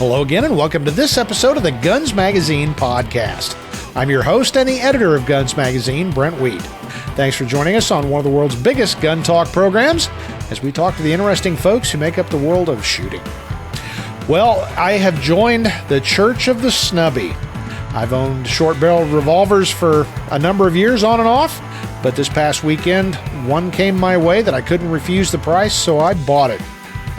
Hello again, and welcome to this episode of the Guns Magazine podcast. I'm your host and the editor of Guns Magazine, Brent T. Thanks for joining us on one of the world's biggest gun talk programs as we talk to the interesting folks who make up the world of shooting. Well, I have joined the Church of the Snubbie. I've owned short-barreled revolvers for a number of years on and off, but this past weekend, one came my way that I couldn't refuse the price, so I bought it.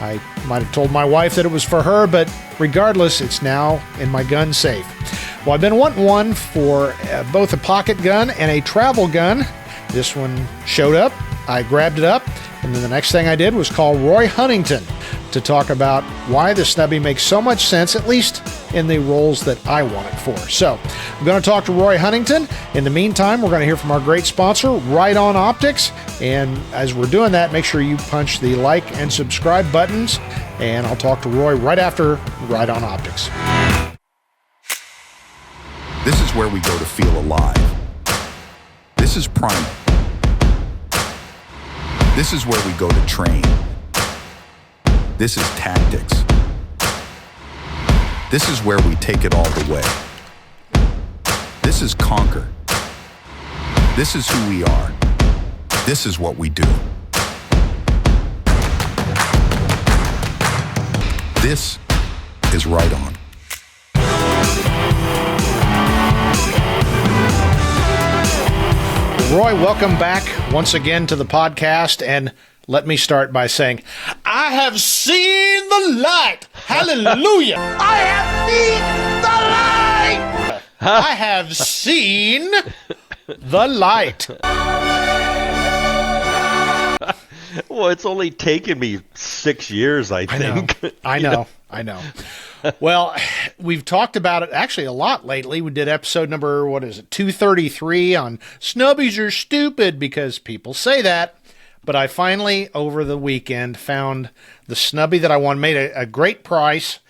I might have told my wife that it was for her, but regardless, it's now in my gun safe. Well, I've been wanting one for both a pocket gun and a travel gun. This one showed up, I grabbed it up, and then the next thing I did was call Roy Huntington to talk about why the Snubbie makes so much sense, at least in the roles that I want it for. So I'm going to talk to Roy Huntington. In the meantime, we're going to hear from our great sponsor, Riton Optics. And as we're doing that, make sure you punch the like and subscribe buttons. And I'll talk to Roy right after Riton Optics. This is where we go to feel alive. This is primal. This is where we go to train. This is tactics. This is where we take it all the way. This is conquer. This is who we are. This is what we do. This is Riton. Roy, welcome back once again to the podcast, and let me start by saying, I have seen the light. Hallelujah. I have seen the light. I have seen the light. Well, it's only taken me 6 years, I think. I know. Well, we've talked about it actually a lot lately. We did episode number, 233 on Snubbies are stupid, because people say that. But I finally, over the weekend, found the Snubbie that I want, made a great price.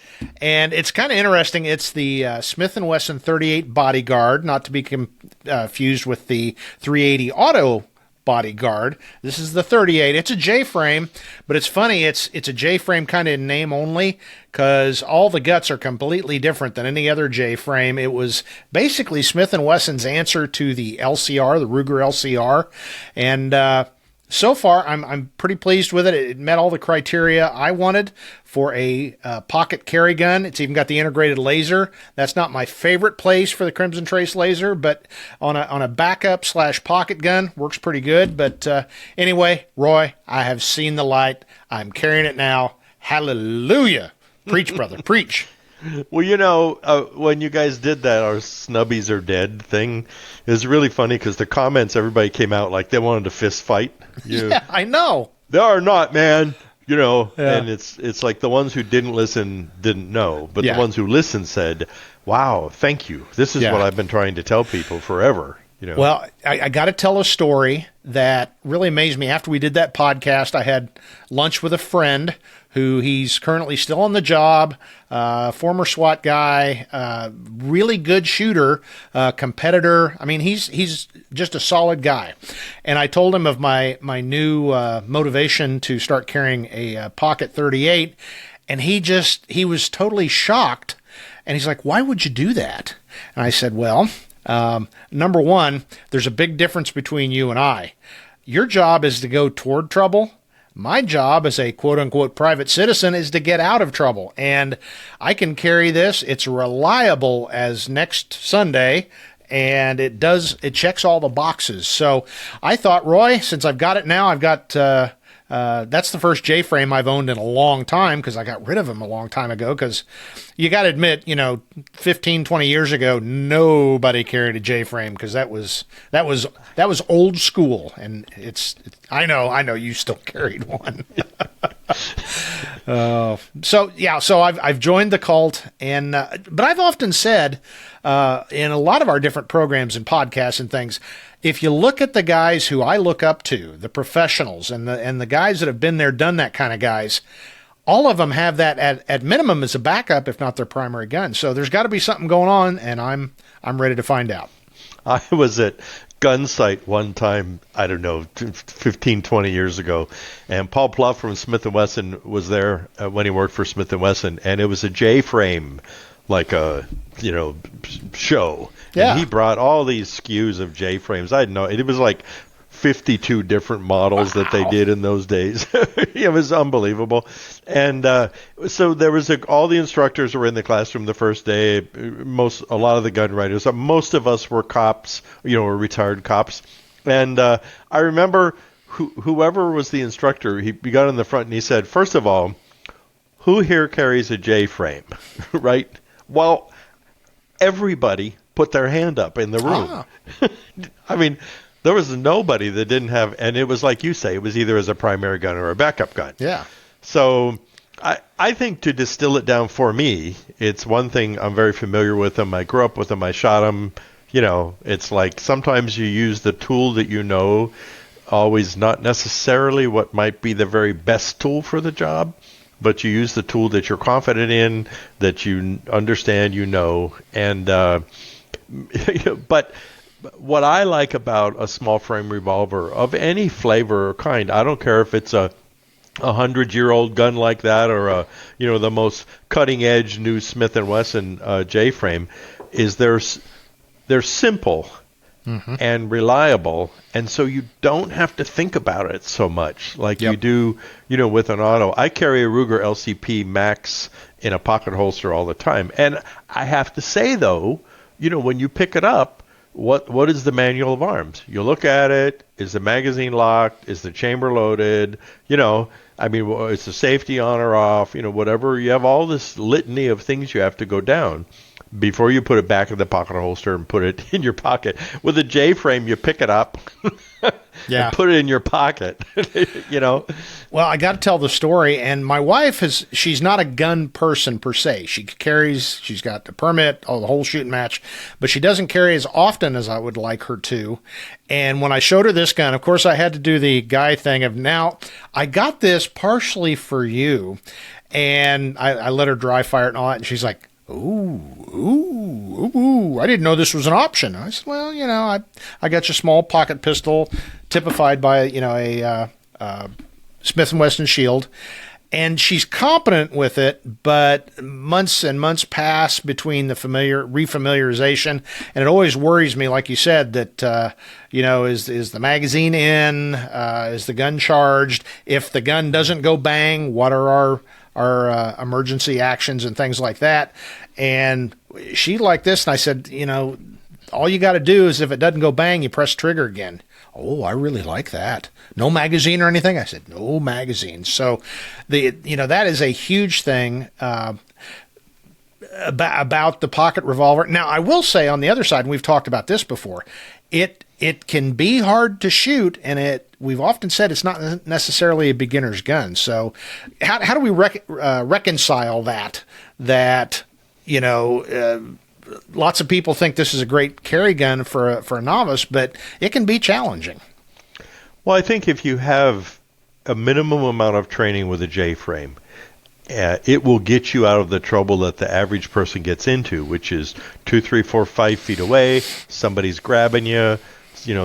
And it's kind of interesting. It's the Smith & Wesson 38 Bodyguard, not to be confused with the 380 Auto Bodyguard. This is the 38. It's a J-frame, but it's funny. It's a J-frame kind of in name only, because all the guts are completely different than any other J-frame. It was basically Smith & Wesson's answer to the LCR, the Ruger LCR, and so far, I'm pretty pleased with it. It met all the criteria I wanted for a pocket carry gun. It's even got the integrated laser. That's not my favorite place for the Crimson Trace laser, but on a backup / pocket gun, works pretty good. But anyway, Roy, I have seen the light. I'm carrying it now. Hallelujah. Preach, brother, preach. Well, when you guys did that, our Snubbies are dead thing, it was really funny because the comments, everybody came out like they wanted to fist fight. Yeah, I know. They are not, man. Yeah. And it's like the ones who didn't listen didn't know, but the ones who listened said, wow, thank you. This is what I've been trying to tell people forever. Well, I got to tell a story that really amazed me. After we did that podcast, I had lunch with a friend who he's currently still on the job, former SWAT guy, really good shooter, competitor. I mean, he's just a solid guy. And I told him of my new motivation to start carrying a pocket 38, and he was totally shocked. And he's like, "Why would you do that?" And I said, "Well, number one, there's a big difference between you and I. Your job is to go toward trouble. My job as a quote-unquote private citizen is to get out of trouble. And I can carry this. It's reliable as next Sunday, and it checks all the boxes." So I thought, Roy, since I've got it now, I've got that's the first J-frame I've owned in a long time, because I got rid of them a long time ago, because you got to admit, 15, 20 years ago, nobody carried a J-frame, because that was old school, and I know you still carried one. So I've joined the cult, and but I've often said in a lot of our different programs and podcasts and things, if you look at the guys who I look up to, the professionals and the guys that have been there, done that kind of guys, all of them have that at minimum as a backup, if not their primary gun. So there's got to be something going on, and I'm ready to find out. I was at Gunsite one time, I don't know, 15, 20 years ago, and Paul Pluff from Smith & Wesson was there when he worked for Smith & Wesson, and it was a J-frame, like a, show. Yeah. And he brought all these SKUs of J-frames. I didn't know. It was like 52 different models that they did in those days. It was unbelievable. And so there was all the instructors were in the classroom the first day. A lot of the gun writers. Most of us were cops, were retired cops. And I remember whoever was the instructor, he got in the front and he said, first of all, who here carries a J-frame, right? Well, everybody put their hand up in the room. I mean, there was nobody that didn't have, and it was like you say, it was either as a primary gun or a backup gun. Yeah. So I think to distill it down for me, it's one thing, I'm very familiar with them. I grew up with them. I shot them. It's like sometimes you use the tool that always not necessarily what might be the very best tool for the job, but you use the tool that you're confident in, that you understand, and but what I like about a small frame revolver of any flavor or kind, I don't care if it's a 100-year-old gun like that or the most cutting edge new Smith & Wesson J-frame, is they're simple and reliable, and so you don't have to think about it so much like you do, with an auto. I carry a Ruger LCP Max in a pocket holster all the time, and I have to say though, when you pick it up, what is the manual of arms? You look at it. Is the magazine locked? Is the chamber loaded? Is the safety on or off? Whatever. You have all this litany of things you have to go down before you put it back in the pocket holster and put it in your pocket. With a J-frame, you pick it up and put it in your pocket, Well, I got to tell the story, and my wife she's not a gun person per se. She's got the permit, the whole shooting match, but she doesn't carry as often as I would like her to. And when I showed her this gun, of course, I had to do the guy thing of, now, I got this partially for you, and I let her dry fire it and all that, and she's like, ooh, I didn't know this was an option. I said, well, I got your small pocket pistol typified by, a Smith & Wesson Shield, and she's competent with it, but months and months pass between the refamiliarization, and it always worries me, like you said, that, is the magazine in, is the gun charged? If the gun doesn't go bang, what are our emergency actions and things like that? And she liked this, and I said, all you got to do is if it doesn't go bang, you press trigger again. Oh, I really like that. No magazine or anything? I said, no magazine. So that is a huge thing about the pocket revolver. Now, I will say on the other side, and we've talked about this before, it can be hard to shoot, and we've often said it's not necessarily a beginner's gun. So how do we reconcile that lots of people think this is a great carry gun for a novice, but it can be challenging. Well, I think if you have a minimum amount of training with a J-frame, it will get you out of the trouble that the average person gets into, which is 2, 3, 4, 5 feet away, somebody's grabbing you,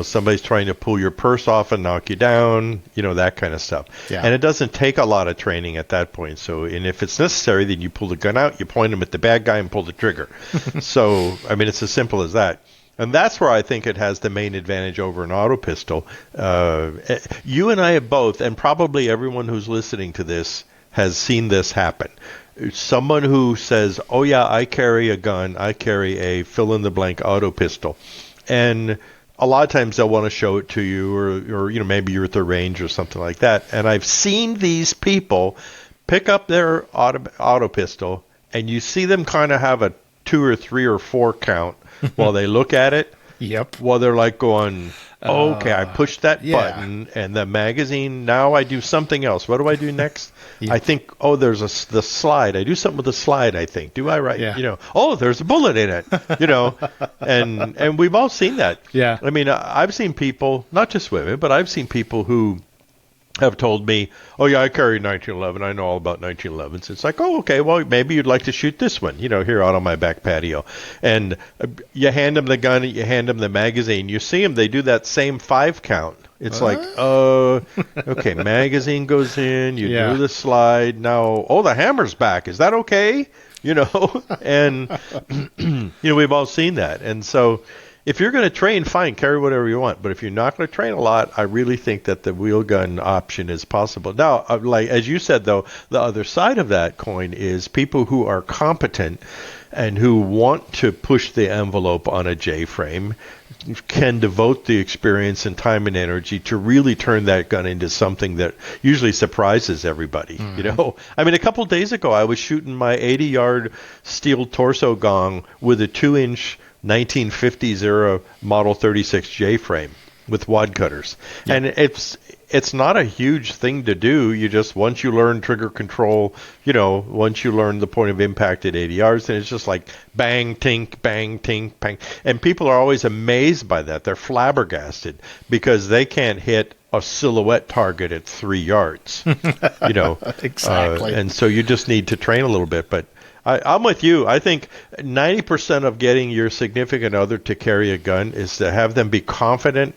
somebody's trying to pull your purse off and knock you down, that kind of stuff. Yeah. And it doesn't take a lot of training at that point. So, and if it's necessary, then you pull the gun out, you point them at the bad guy and pull the trigger. So, it's as simple as that. And that's where I think it has the main advantage over an auto pistol. You and I have both, and probably everyone who's listening to this has seen this happen. Someone who says, oh yeah, I carry a gun, I carry a fill-in-the-blank auto pistol. And a lot of times they'll want to show it to you, or maybe you're at the range or something like that. And I've seen these people pick up their auto pistol, and you see them kind of have a 2 or 3 or 4 count while they look at it. Yep. While they're like going, okay, I pushed that button, and the magazine, now I do something else. What do I do next? Yeah. I think, there's the slide. I do something with the slide, I think. Do I right? Yeah. There's a bullet in it, and we've all seen that. Yeah. I've seen people, not just women, but I've seen people who have told me, oh, yeah, I carry 1911. I know all about 1911s. It's like, oh, okay, well, maybe you'd like to shoot this one, here out on my back patio. And you hand them the gun, you hand them the magazine. You see them, they do that same 5 count. It's like, okay, magazine goes in, you do the slide. Now, the hammer's back. Is that okay? And, we've all seen that. And so if you're going to train, fine, carry whatever you want. But if you're not going to train a lot, I really think that the wheel gun option is possible. Now, like as you said, though, the other side of that coin is people who are competent and who want to push the envelope on a J-frame can devote the experience and time and energy to really turn that gun into something that usually surprises everybody. I mean, a couple of days ago, I was shooting my 80-yard steel torso gong with a 2-inch 1950s era Model 36 J-frame with wad cutters. Yep. And it's not a huge thing to do. You just, once you learn trigger control, once you learn the point of impact at 80 yards, then it's just like bang, tink, bang. And people are always amazed by that. They're flabbergasted because they can't hit a silhouette target at 3 yards, Exactly. And so you just need to train a little bit. But I'm with you. I think 90% of getting your significant other to carry a gun is to have them be confident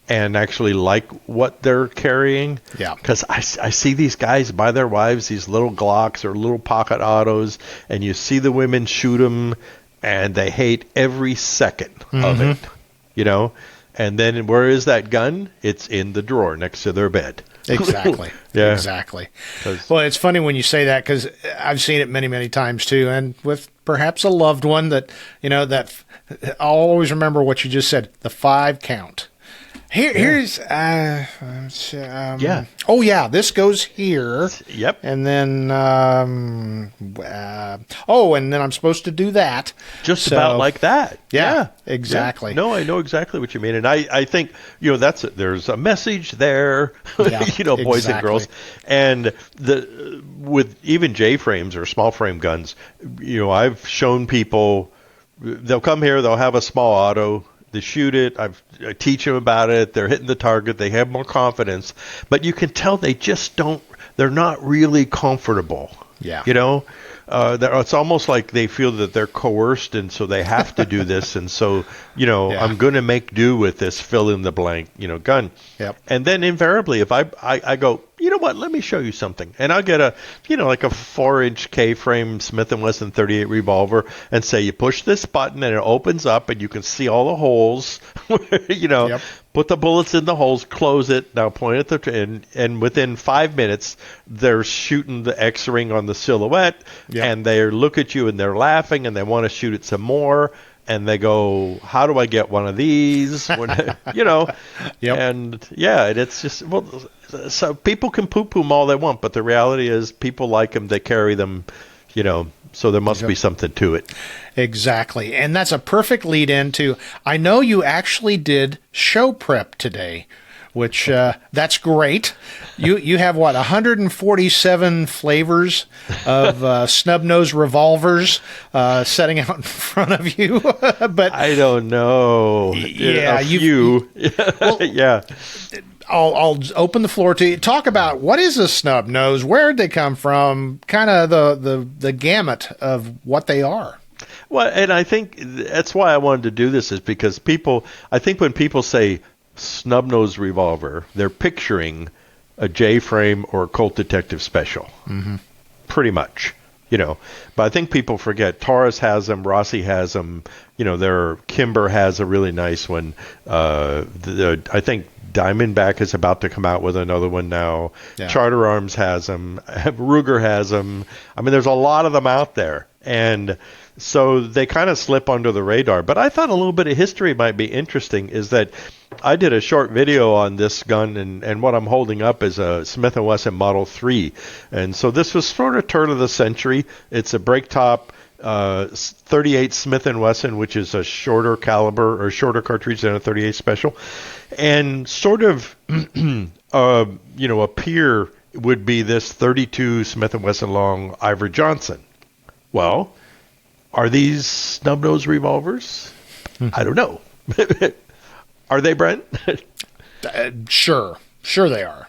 and actually like what they're carrying. Yeah. Because I see these guys buy their wives these little Glocks or little pocket autos, and you see the women shoot them, and they hate every second of it, And then where is that gun? It's in the drawer next to their bed. Exactly. Yeah. Exactly. Well, it's funny when you say that because I've seen it many, many times too, and with perhaps a loved one that I'll always remember what you just said, the 5 count. Here's oh yeah, this goes here. Yep. And then and then I'm supposed to do that. Just about like that. Yeah. Exactly. Yeah. No, I know exactly what you mean, and I think there's a message there, boys and girls, and with even J frames or small frame guns, I've shown people they'll come here, they'll have a small auto. They shoot it. I teach them about it. They're hitting the target. They have more confidence. But you can tell they just don't. They're not really comfortable. Yeah. It's almost like they feel that they're coerced, and so they have to do this. And so, I'm going to make do with this fill in the blank, gun. Yep. And then invariably, if I go, you know what, let me show you something. And I'll get a, like a 4-inch K-frame Smith & Wesson 38 revolver and say, you push this button and it opens up and you can see all the holes, Yep. Put the bullets in the holes, close it, now point at and within 5 minutes, they're shooting the X-ring on the silhouette, and they look at you and they're laughing and they want to shoot it some more, and they go, how do I get one of these? Yep. And it's just, so people can poo-poo them all they want, but the reality is people like them, they carry them, so there must be something to it. Exactly. And that's a perfect lead into, I know you actually did show prep today, which that's great. You have 147 flavors of snub nose revolvers setting out in front of you. But I don't know. Yeah, Well, yeah. I'll open the floor to you. Talk about what is a snub nose, where'd they come from, kind of the gamut of what they are. Well, and I think that's why I wanted to do this, is because I think when people say snub nose revolver, they're picturing a J-frame or a Colt Detective Special. Mm-hmm. Pretty much. But I think people forget Taurus has them, Rossi has them, Kimber has a really nice one. I think Diamondback is about to come out with another one now. Yeah. Charter Arms has them. Ruger has them. I mean, there's a lot of them out there. And so they kind of slip under the radar. But I thought a little bit of history might be interesting, is that I did a short video on this gun, and what I'm holding up is a Smith & Wesson Model 3. And so this was sort of turn of the century. It's a break top 38 Smith & Wesson, which is a shorter caliber or shorter cartridge than a 38 Special. And sort of, a peer would be this 32 Smith & Wesson long Ivor Johnson. Well, are these snub-nose revolvers? I don't know. Are they, Brent? Sure. Sure they are.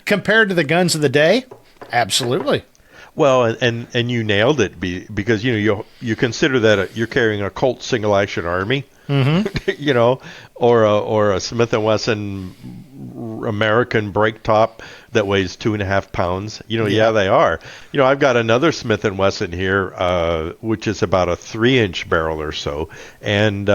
Compared to the guns of the day, absolutely. Well, and you nailed it because you consider that you're carrying a Colt single action Army, or a Smith & Wesson American break top that weighs 2.5 pounds. Yeah, they are. I've got another Smith & Wesson here, which is about a 3-inch barrel or so, and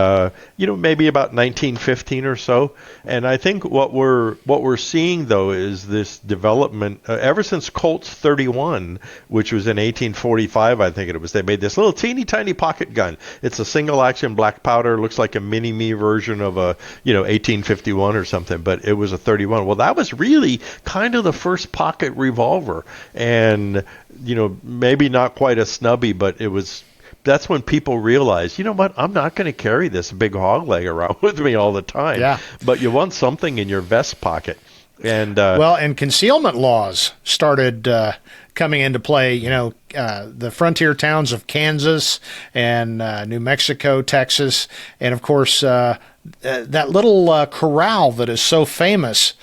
maybe about 1915 or so. And I think what we're seeing though is this development ever since Colt's 31, which was in 1845, I think it was. They made this little teeny tiny pocket gun. It's a single action black powder, looks like a mini me version of a 1851 or something, but it was a 31. Well, that was really kind of the first pocket revolver, and maybe not quite a Snubbie, but that's when people realized, what, I'm not going to carry this big hog leg around with me all the time. Yeah. But you want something in your vest pocket. And and concealment laws started coming into play. The frontier towns of Kansas and New Mexico, Texas, and of course that little corral that is so famous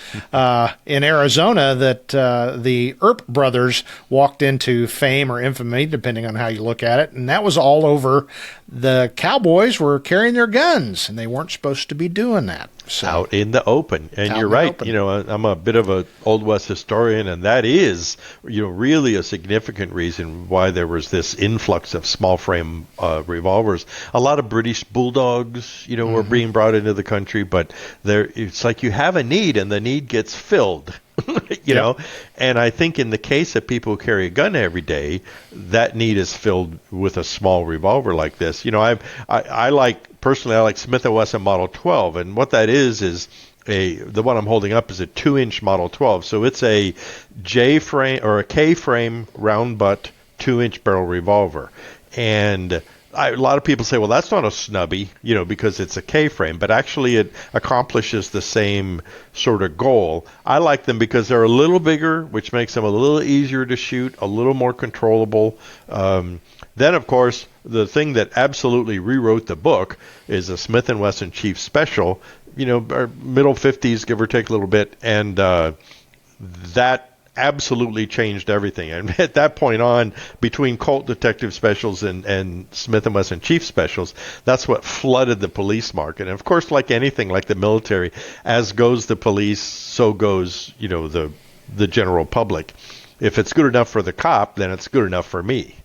in Arizona that the Earp brothers walked into fame or infamy, depending on how you look at it, and that was all over. The cowboys were carrying their guns, and they weren't supposed to be doing that. So, out in the open. And you're right. I'm a bit of an Old West historian, and that is, really a significant reason why there was this influx of small frame revolvers. A lot of British bulldogs, were being brought into the country, but it's like you have a need, and the need gets filled. And I think in the case of people who carry a gun every day, that need is filled with a small revolver like this. I like Smith & Wesson Model 12, and what that is the one I'm holding up is a 2-inch Model 12. So it's a J frame or a K frame round butt 2-inch barrel revolver. And a lot of people say, well, that's not a Snubbie, because it's a K-frame, but actually it accomplishes the same sort of goal. I like them because they're a little bigger, which makes them a little easier to shoot, a little more controllable. Then, of course, the thing that absolutely rewrote the book is a Smith & Wesson Chief Special, middle 50s, give or take a little bit, and that absolutely changed everything. And at that point on, between Colt Detective Specials and Smith & Wesson Chief Specials, that's what flooded the police market. And of course, like anything, like the military, as goes the police, so goes, the general public. If it's good enough for the cop, then it's good enough for me.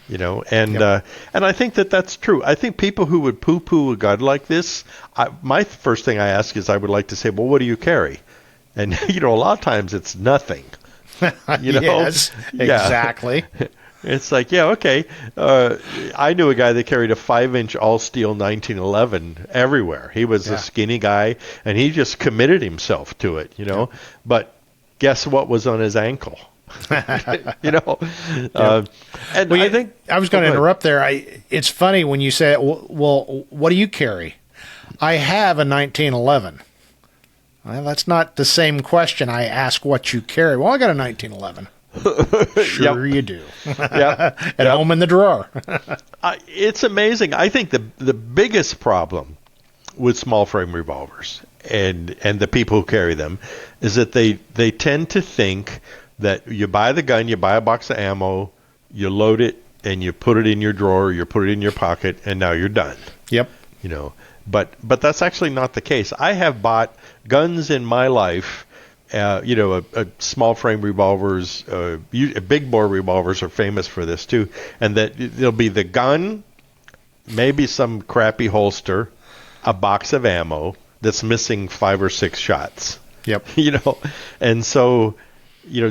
And I think that's true. I think people who would poo-poo a gun like this, my first thing I ask is I would like to say, well, what do you carry? And, a lot of times it's nothing. Yes, exactly. It's like, yeah, okay. I knew a guy that carried a 5-inch all-steel 1911 everywhere. He was a skinny guy, and he just committed himself to it, But guess what was on his ankle? And I think I was going to interrupt there. It's funny when you say, well, what do you carry? I have a 1911. Well, that's not the same question. I ask what you carry. Well, I got a 1911. Sure you do. At home in the drawer. It's amazing. I think the biggest problem with small frame revolvers and the people who carry them is that they tend to think that you buy the gun, you buy a box of ammo, you load it, and you put it in your drawer, you put it in your pocket, and now you're done. Yep. But that's actually not the case. I have bought guns in my life, a small frame revolvers, big bore revolvers are famous for this too, and that there'll be the gun, maybe some crappy holster, a box of ammo that's missing 5 or 6 shots. Yep. And so,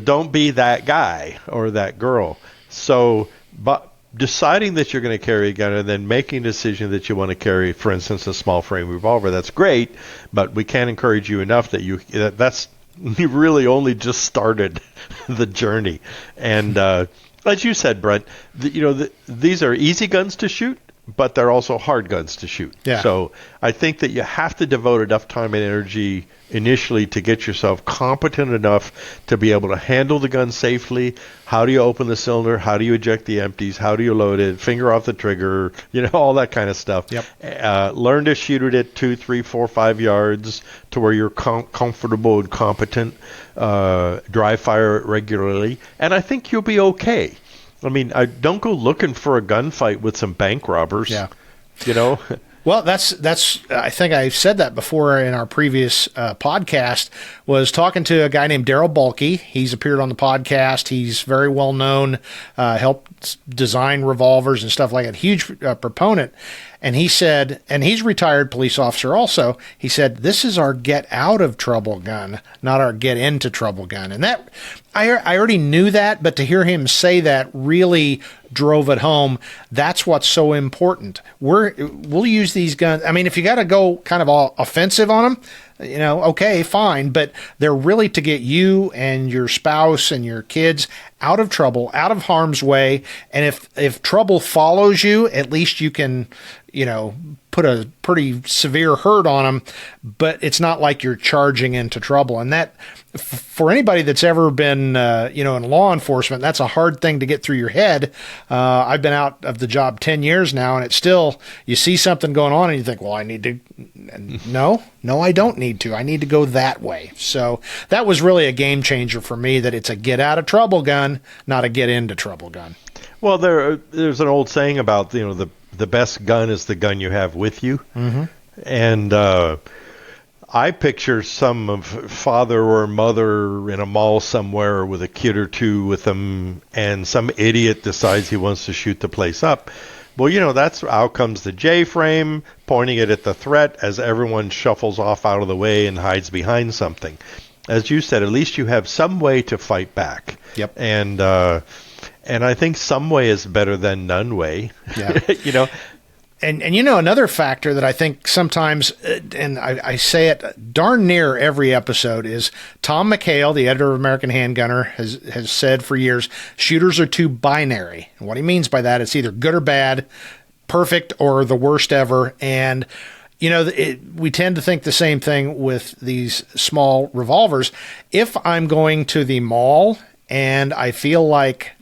don't be that guy or that girl. So, but deciding that you're going to carry a gun and then making a decision that you want to carry, for instance, a small frame revolver, that's great, but we can't encourage you enough that you really only just started the journey. And as you said, Brent, these are easy guns to shoot, but they're also hard guns to shoot. Yeah. So I think that you have to devote enough time and energy initially to get yourself competent enough to be able to handle the gun safely. How do you open the cylinder? How do you eject the empties? How do you load it? Finger off the trigger, all that kind of stuff. Yep. Learn to shoot it at 2, 3, 4, 5 yards to where you're comfortable and competent. Dry fire it regularly, and I think you'll be okay. I mean, I don't go looking for a gunfight with some bank robbers. Yeah. Well, that's. I think I said that before in our previous podcast. Was talking to a guy named Daryl Bulkey. He's appeared on the podcast. He's very well known. Helped design revolvers and stuff like that. Huge proponent. And he said, and he's a retired police officer also. He said, "This is our get out of trouble gun, not our get into trouble gun." And that I already knew that, but to hear him say that really drove it home. That's what's so important. We'll use these guns. I mean, if you got to go kind of all offensive on them, okay, fine. But they're really to get you and your spouse and your kids out of trouble, out of harm's way. And if trouble follows you, at least you can, put a pretty severe hurt on them, but it's not like you're charging into trouble. And that, for anybody that's ever been, in law enforcement, that's a hard thing to get through your head. I've been out of the job 10 years now, and it's still, you see something going on and you think, well, I need to, no, I don't need to. I need to go that way. So that was really a game changer for me, that it's a get out of trouble gun, not a get into trouble gun. Well, there's an old saying about, the best gun is the gun you have with you. Mm-hmm. And I picture some of father or mother in a mall somewhere with a kid or two with them, and some idiot decides he wants to shoot the place up. Well, that's out comes the J-frame, pointing it at the threat as everyone shuffles off out of the way and hides behind something. As you said, at least you have some way to fight back. Yep. And I think some way is better than none way. Yeah. And another factor that I think sometimes, and I say it darn near every episode, is Tom McHale, the editor of American Handgunner, has said for years, shooters are too binary. And what he means by that is either good or bad, perfect or the worst ever. And we tend to think the same thing with these small revolvers. If I'm going to the mall and I feel like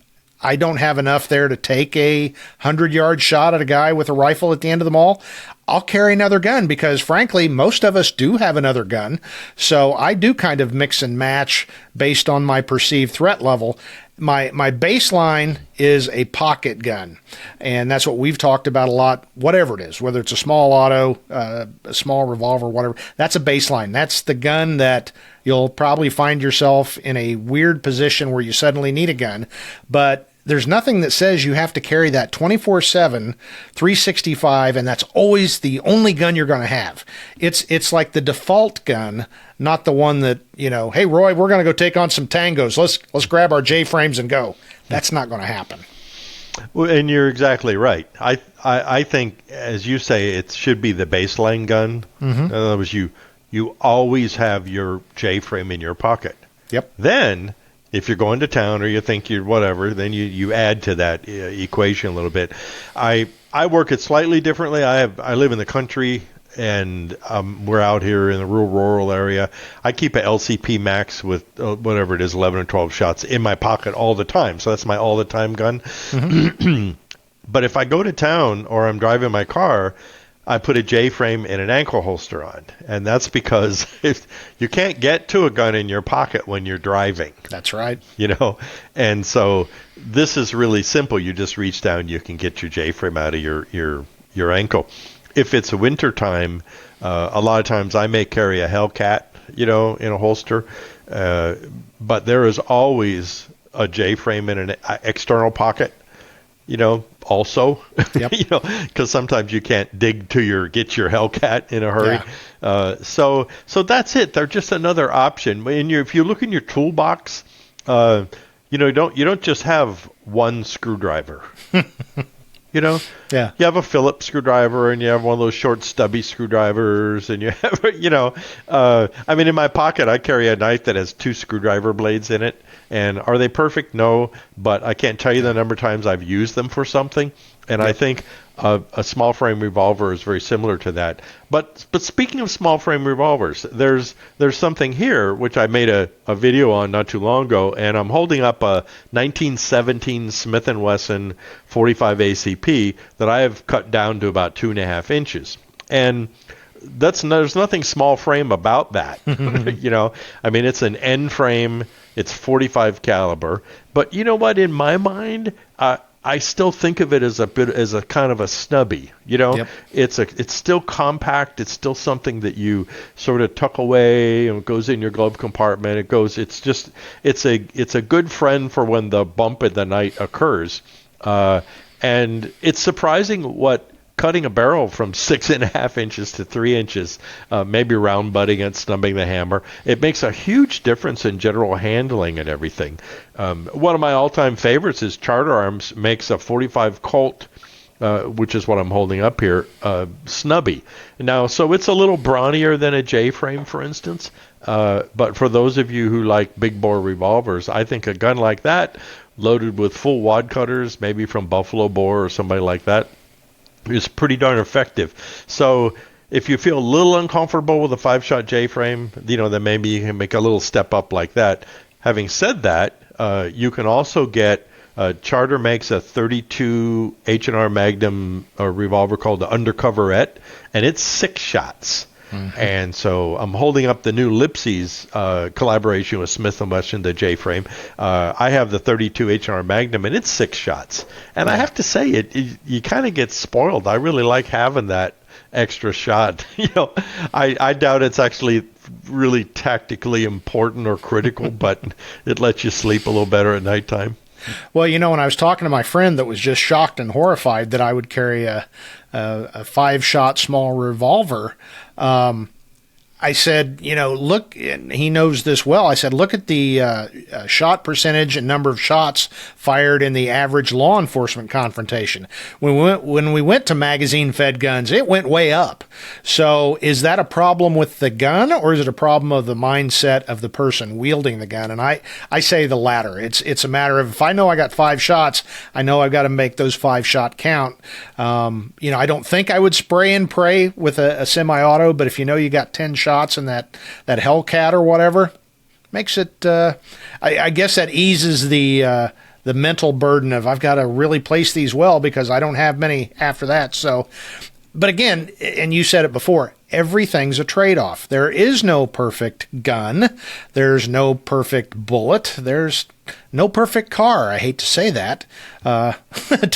I don't have enough there to take a 100-yard shot at a guy with a rifle at the end of the mall, I'll carry another gun, because frankly, most of us do have another gun. So I do kind of mix and match based on my perceived threat level. My baseline is a pocket gun, and that's what we've talked about a lot, whatever it is, whether it's a small auto, a small revolver, whatever. That's a baseline. That's the gun that you'll probably find yourself in a weird position where you suddenly need a gun. But there's nothing that says you have to carry that 24/7, 365, and that's always the only gun you're going to have. It's like the default gun, not the one that, hey, Roy, we're going to go take on some tangos. Let's grab our J-frames and go. That's not going to happen. Well, and you're exactly right. I think, as you say, it should be the baseline gun. Mm-hmm. In other words, you always have your J-frame in your pocket. Yep. Then, if you're going to town or you think you're whatever, then you add to that equation a little bit. I work it slightly differently. I live in the country, and we're out here in the rural area. I keep a LCP Max with whatever it is, 11 or 12 shots in my pocket all the time. So that's my all the time gun. Mm-hmm. But if I go to town or I'm driving my car, I put a J-frame and an ankle holster on. And that's because you can't get to a gun in your pocket when you're driving. That's right. And so this is really simple. You just reach down, you can get your J-frame out of your ankle. If it's a winter time, a lot of times I may carry a Hellcat, in a holster. But there is always a J-frame in an external pocket, also, yep. because sometimes you can't get your Hellcat in a hurry. Yeah. So that's it. They're just another option. If you look in your toolbox, you don't just have one screwdriver. Yeah. You have a Phillips screwdriver, and you have one of those short stubby screwdrivers, and you have, in my pocket, I carry a knife that has 2 screwdriver blades in it. And are they perfect? No, but I can't tell you the number of times I've used them for something. And I think a small frame revolver is very similar to that. But speaking of small frame revolvers, there's something here which I made a video on not too long ago, and I'm holding up a 1917 Smith & Wesson 45 ACP that I have cut down to about 2.5 inches. And there's nothing small frame about that. I mean, it's an end frame. It's 45 caliber. But you know what? In my mind, I still think of it as a kind of a Snubbie. Yep. It's still compact. It's still something that you sort of tuck away and it goes in your glove compartment. It's a good friend for when the bump in the night occurs. And it's surprising what cutting a barrel from 6.5 inches to 3 inches, maybe round butting and snubbing the hammer, it makes a huge difference in general handling and everything. One of my all-time favorites is Charter Arms makes a 45 Colt, which is what I'm holding up here, Snubbie. Now, so it's a little brawnier than a J-frame, for instance, but for those of you who like big bore revolvers, I think a gun like that, loaded with full wad cutters, maybe from Buffalo Bore or somebody like that, is pretty darn effective. So if you feel a little uncomfortable with a 5-shot J-frame, then maybe you can make a little step up like that. Having said that, you can also get Charter makes a 32 H&R Magnum revolver called the Undercoverette, and it's 6 shots. Mm-hmm. And so I'm holding up the new Lipsy's collaboration with Smith & Wesson, the J-frame. I have the 32 H&R Magnum, and it's 6 shots. And I have to say, you kind of get spoiled. I really like having that extra shot. I doubt it's actually really tactically important or critical, but it lets you sleep a little better at nighttime. Well, when I was talking to my friend that was just shocked and horrified that I would carry a 5-shot small revolver, I said, look, and he knows this well. I said, look at the shot percentage and number of shots fired in the average law enforcement confrontation. When we went to magazine-fed guns, it went way up. So is that a problem with the gun, or is it a problem of the mindset of the person wielding the gun? And I say the latter. It's a matter of, if I know I got 5 shots, I know I've got to make those 5-shot count. I don't think I would spray and pray with a semi-auto, but if you got 10 shots in that Hellcat or whatever, makes it, I guess that eases the mental burden of, I've got to really place these well because I don't have many after that. So, but again, and you said it before, everything's a trade-off. There is no perfect gun. There's no perfect bullet. There's no perfect car. I hate to say that to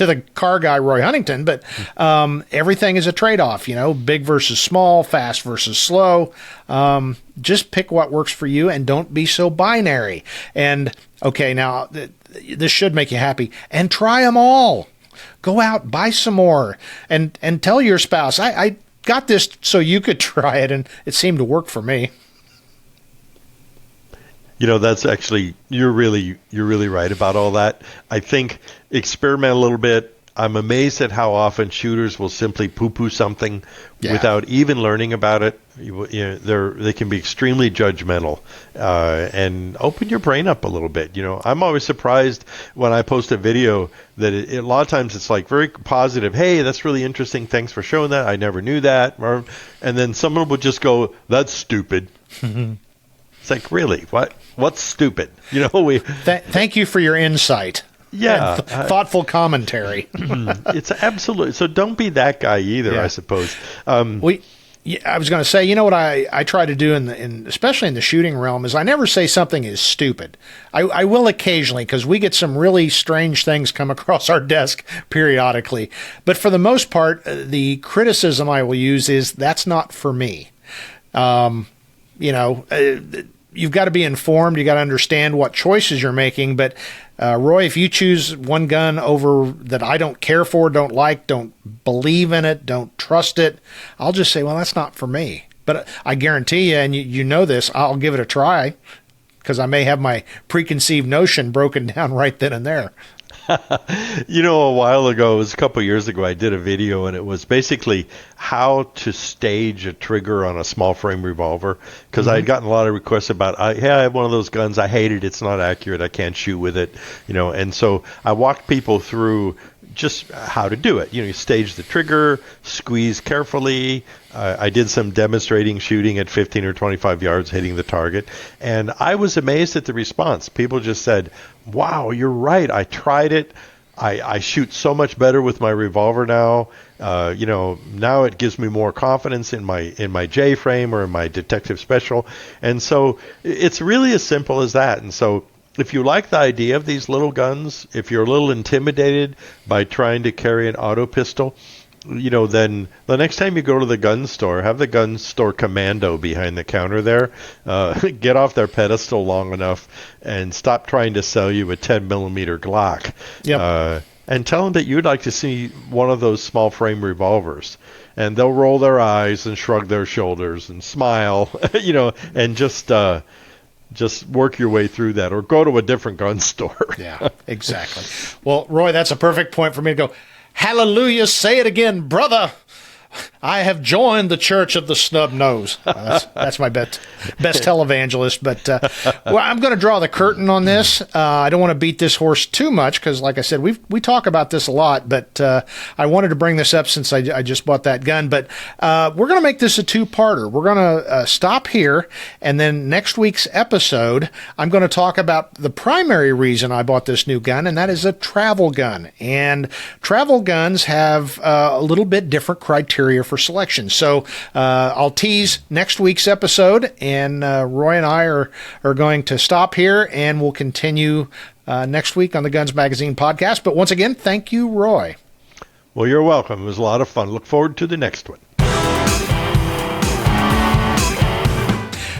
the car guy, Roy Huntington, but everything is a trade-off, big versus small, fast versus slow. Just pick what works for you and don't be so binary. And, okay, now this should make you happy. And try them all. Go out, buy some more, and tell your spouse, I got this so you could try it, and it seemed to work for me. That's actually, you're really right about all that. I think experiment a little bit. I'm amazed at how often shooters will simply poo-poo something without even learning about it. They can be extremely judgmental, and open your brain up a little bit. I'm always surprised when I post a video that a lot of times it's like very positive. Hey, that's really interesting. Thanks for showing that. I never knew that. And then someone will just go, "That's stupid." It's like, really? What's stupid? Thank you for your insight. Yeah. Thoughtful commentary. It's absolutely. So don't be that guy either, I suppose. I was going to say, what I try to do especially in the shooting realm is I never say something is stupid. I will occasionally, because we get some really strange things come across our desk periodically. But for the most part, the criticism I will use is, that's not for me. You've got to be informed. You got to understand what choices you're making. But Roy, if you choose one gun over that I don't care for, don't like, don't believe in it, don't trust it, I'll just say, well, that's not for me. But I guarantee you, and you know this, I'll give it a try, because I may have my preconceived notion broken down right then and there. A while ago, it was a couple of years ago, I did a video, and it was basically how to stage a trigger on a small frame revolver, because I had gotten a lot of requests about, I have one of those guns, I hate it, it's not accurate, I can't shoot with it, and so I walked people through just how to do it. You stage the trigger, squeeze carefully. I did some demonstrating shooting at 15 or 25 yards, hitting the target, and I was amazed at the response. People just said, "Wow, you're right. I tried it. I shoot so much better with my revolver now. Now it gives me more confidence in my J frame or in my detective special." And so it's really as simple as that. And so if you like the idea of these little guns, if you're a little intimidated by trying to carry an auto pistol, then the next time you go to the gun store, have the gun store commando behind the counter there. Get off their pedestal long enough and stop trying to sell you a 10 millimeter Glock. Yep. And tell them that you'd like to see one of those small frame revolvers. And they'll roll their eyes and shrug their shoulders and smile, and just work your way through that, or go to a different gun store. Yeah, exactly. Well, Roy, that's a perfect point for me to go, hallelujah, say it again, brother. I have joined the Church of the Snub Nose. That's my best televangelist. But well, I'm going to draw the curtain on this. I don't want to beat this horse too much because, like I said, we talk about this a lot. But I wanted to bring this up since I just bought that gun. But we're going to make this a two-parter. We're going to stop here, and then next week's episode, I'm going to talk about the primary reason I bought this new gun, and that is a travel gun. And travel guns have a little bit different criteria for selection. So I'll tease next week's episode, and Roy and I are going to stop here, and we'll continue next week on the Guns Magazine podcast. But once again, thank you, Roy. Well, you're welcome. It was a lot of fun. Look forward to the next one.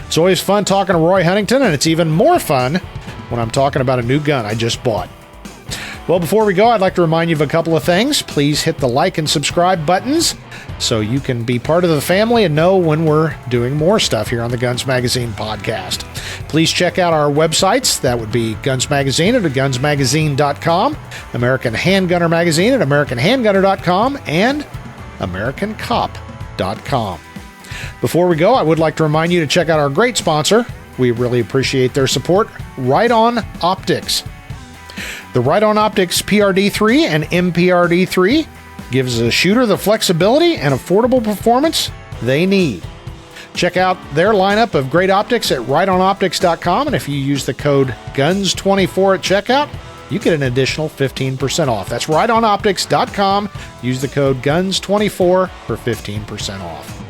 It's always fun talking to Roy Huntington, and it's even more fun when I'm talking about a new gun I just bought. Well, before we go, I'd like to remind you of a couple of things. Please hit the like and subscribe buttons so you can be part of the family and know when we're doing more stuff here on the Guns Magazine podcast. Please check out our websites. That would be Guns Magazine at gunsmagazine.com, American Handgunner Magazine at americanhandgunner.com, and americancop.com. Before we go, I would like to remind you to check out our great sponsor. We really appreciate their support, Riton Optics. The Riton Optics PRD3 and MPRD3 gives a shooter the flexibility and affordable performance they need. Check out their lineup of great optics at ritonoptics.com, and if you use the code GUNS24 at checkout, you get an additional 15% off. That's ritonoptics.com. Use the code GUNS24 for 15% off.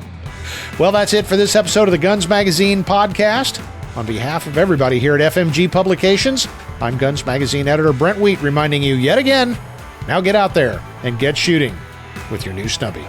Well, that's it for this episode of the Guns Magazine podcast. On behalf of everybody here at FMG Publications, I'm Guns Magazine editor Brent T, reminding you yet again, now get out there and get shooting with your new Snubbie.